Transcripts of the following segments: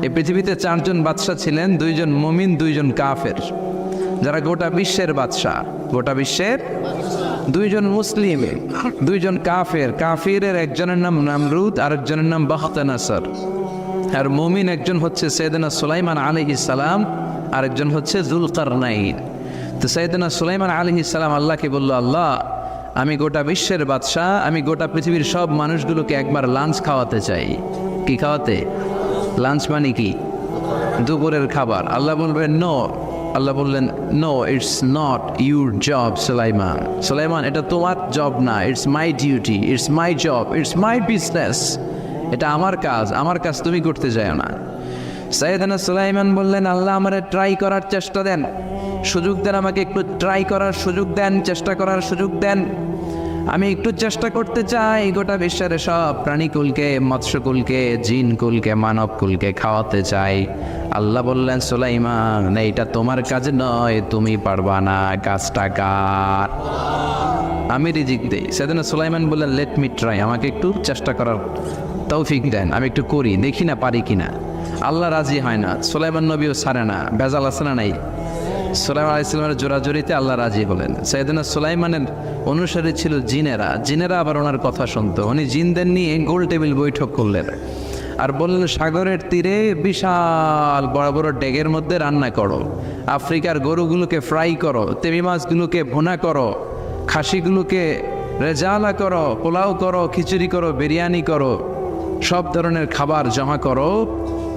এই পৃথিবীতে চারজন বাদশা ছিলেন, দুইজন মুমিন, দুইজন কাফের, যারা গোটা বিশ্বের বাদশা। গোটা বিশ্বের দুইজন মুসলিম, দুইজন কাফের। কাফিরের একজনের নাম নামরুদ, আরেকজনের নাম বাখতানাসর। আর মুমিন একজন হচ্ছে সৈয়দনা সুলাইমান আলাইহিস সালাম, আরেকজন হচ্ছে যুলকারনাইন। তো সৈয়দনা সুলাইমান আলাইহিস সালাম আল্লাহকে বলল, আল্লাহ আমি গোটা বিশ্বের বাদশাহ, আমি গোটা পৃথিবীর সব মানুষগুলোকে একবার লাঞ্চ খাওয়াতে চাই। কি খাওয়াতে? লাঞ্চ মানে কি? দুপুরের খাবার। আল্লাহ বলবেন নো। আল্লাহ বললেন no, it's not your job Sulaiman. Sulaiman, এটা তোমার জব না, it's my duty, it's my job, it's my business. এটা আমার কাজ, আমার কাজ তুমি করতে যাও না। সাইয়েদনা সুলাইমান বললেন, আল্লাহ আমারে ট্রাই করার চেষ্টা দেন, সুযোগ দেন, আমাকে একটু ট্রাই করার সুযোগ দেন, চেষ্টা করার সুযোগ দেন। আমি একটু চেষ্টা করতে চাই গোটা বিশ্বের সব প্রাণীকুলকে, মৎস্যকুলকে, জিনকুলকে, মানবকুলকে খাওয়াতে চাই। আল্লাহ বললেন, সুলাইমান এইটা তোমার কাজ নয়, তুমি পারবা না, কাজটা কার? আমি রিজিক দেই। সেদিন সুলাইমান বললেন, লেট মি ট্রাই, আমাকে একটু চেষ্টা করার তৌফিক দেন, আমি একটু করি, দেখি না পারি কিনা। আল্লাহ রাজি হয় না, সুলাইমান নবীও ছাড়ে না। ভেজাল আছে না নাই? সুলাইমান আলাইহিস সালামের জোরাজোরিতে আল্লাহ রাজি হলেন। সাইয়েদনা সুলাইমানের অনুসারী ছিল জিনেরা। জিনেরা আবার ওনার কথা শুনতো। উনি জিনদের নিয়ে গোল টেবিল বৈঠক করলেন আর বললেন, সাগরের তীরে বিশাল বড় বড় ডেগের মধ্যে রান্না করো, আফ্রিকার গরুগুলোকে ফ্রাই করো, তেমি মাছগুলোকে ভুনা করো, খাসিগুলোকে রেজালা করো, পোলাও করো, খিচুড়ি করো, বিরিয়ানি করো, সব ধরনের খাবার জমা করো।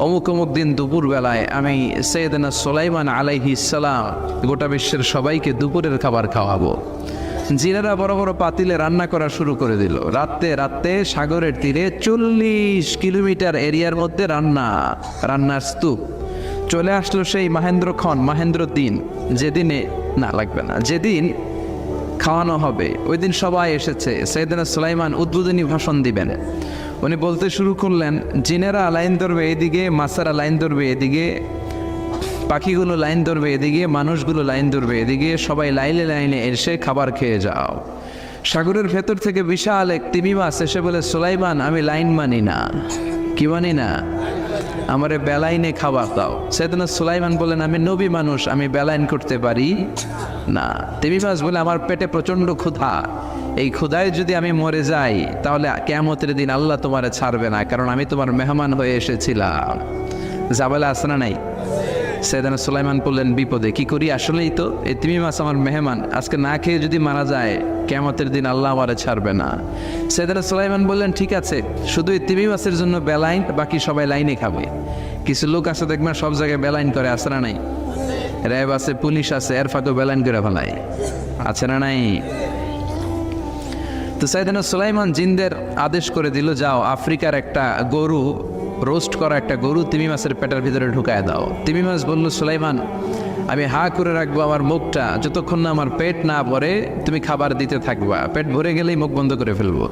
অমুক অমুক দিন দুপুরবেলায় আমি সৈয়দনা সুলাইমান আলাইহিস সালাম গোটা বিশ্বের সবাইকে দুপুরের খাবার খাওয়াবো। জিনেরা বড় বড় পাতিলে রান্না করা শুরু করে দিল। রাত্রে সাগরের তীরে 40 কিলোমিটার এরিয়ার মধ্যে রান্নার স্তূপ। চলে আসলো সেই মাহেন্দ্র দিন, যেদিনে না লাগবে না, যেদিন খাওয়ানো হবে ওই দিন সবাই এসেছে। সৈয়দনা সুলাইমান উদ্বোধনী ভাষণ দিবেন। উনি বলতে শুরু করলেন, জিনেরা লাইন ধরবে এদিকে, মাছেরা লাইন ধরবে এদিকে, পাখিগুলো লাইন ধরবে এদিকে, মানুষগুলো লাইন ধরবে এদিকে, সবাই লাইনে লাইনে এসে খাবার খেয়ে যাও। সাগরের ভেতর থেকে বিশাল এক তিমি মাছ এসে বলে, সুলাইমান আমি লাইন মানি না। কি মানি না? আমারে বেলাইনে খাবার দাও। সেদিন সুলাইমান বলেন, আমি নবী মানুষ, আমি বেলাইন করতে পারি না। তিমি মাছ বলে, আমার পেটে প্রচণ্ড ক্ষুধা, এই ক্ষুধায় যদি আমি মরে যাই তাহলে কিয়ামতের দিন আল্লাহ তোমারে ছাড়বে না, কারণ আমি তোমার মেহমান হয়ে এসেছিলাম। জাবেলা আছে না নাই? সেদিন সুলাইমান বললেন, বিপদে কি করি? আসলেই তো এই তিমি মাছ আমার মেহমান, আজকে না খেয়ে যদি মারা যায় কিয়ামতের দিন আল্লাহ আমারে ছাড়বে না। সেদিন সুলাইমান বললেন, ঠিক আছে, শুধু এই তিমি মাছের জন্য বেলাইন, বাকি সবাই লাইনে খাবে। কিছু লোক আছে দেখবেন সব জায়গায় বেলাইন করে, আছে না নাই? র্যাব আছে, পুলিশ আছে, এর ফাঁকেও বেলাইন করে ফেলায়, আছে না নাই? তো সাইয়েদনা সুলাইমান জিনদের আদেশ করে দিল, যাও আফ্রিকার একটা গরু, রোস্ট করা একটা গরু তিমি মাছের পেটের ভিতরে ঢুকায় দাও। তিমি মাছ বলল, সুলাইমান আমি হা করে রাখবো আমার মুখটা, যতক্ষণ না আমার পেট না ভরে তুমি খাবার দিতে থাকবা, পেট ভরে গেলেই মুখ বন্ধ করে ফেলবো।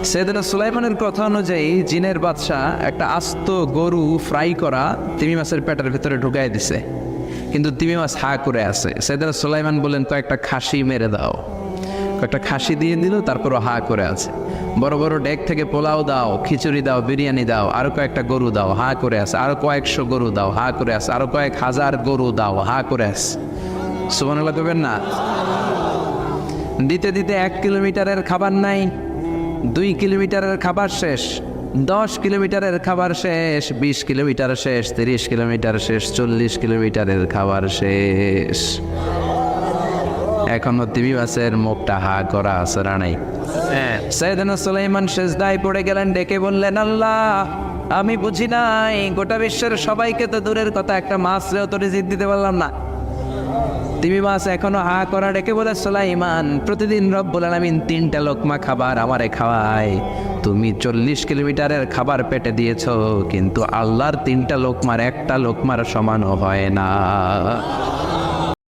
সাইয়েদনা সুলাইমানের কথা অনুযায়ী জিনের বাদশাহ একটা আস্ত গরু ফ্রাই করা তিমি মাছের পেটের ভিতরে ঢুকায় দিছে, কিন্তু তিমি মাছ হা করে আছে। সাইয়েদনা সুলাইমান বললেন, কয়েকটা খাসি মেরে দাও। একটা খাসি দিয়ে দিল, তারপরও হা করে আছে। বড় বড় ডেক থেকে পোলাও দাও, খিচুড়ি দাও, বিরিয়ানি দাও, আরো কয়েকটা গরু দাও, হা করে আছে। আরো কয়েকশো গরু দাও, হা করে আছে। আরো কয়েক হাজার গরু দাও, হা করে আছে। সুবহানাল্লাহ কইবেন না? দিতে দিতে 1 কিলোমিটারের খাবার নাই, 2 কিলোমিটারের খাবার শেষ, 10 কিলোমিটারের খাবার শেষ, 20 কিলোমিটার শেষ, 30 কিলোমিটার শেষ, 40 কিলোমিটারের খাবার শেষ। এখনো তিমি মাছের মুখটা হা করা আছে না নাই? সাইয়েদনা সুলাইমান সেজদায় পড়ে গেলেন, ডেকে বললেন, আল্লাহ আমি বুঝি নাই, গোটা বিশ্বের সবাইকে তো দূরের কথা, একটা মাছরেও তো রিজিক দিতে পারলাম না। তিমি মাছ এখনো হা করা, ডেকে বলে, সুলাইমান প্রতিদিন রব্বুল আলামিন 3টা লোকমা খাবার আমারে খাওয়ায়, তুমি 40 কিলোমিটারের খাবার পেটে দিয়েছো, কিন্তু আল্লাহর 3টা লোকমার একটা লোকমার সমানও হয় না।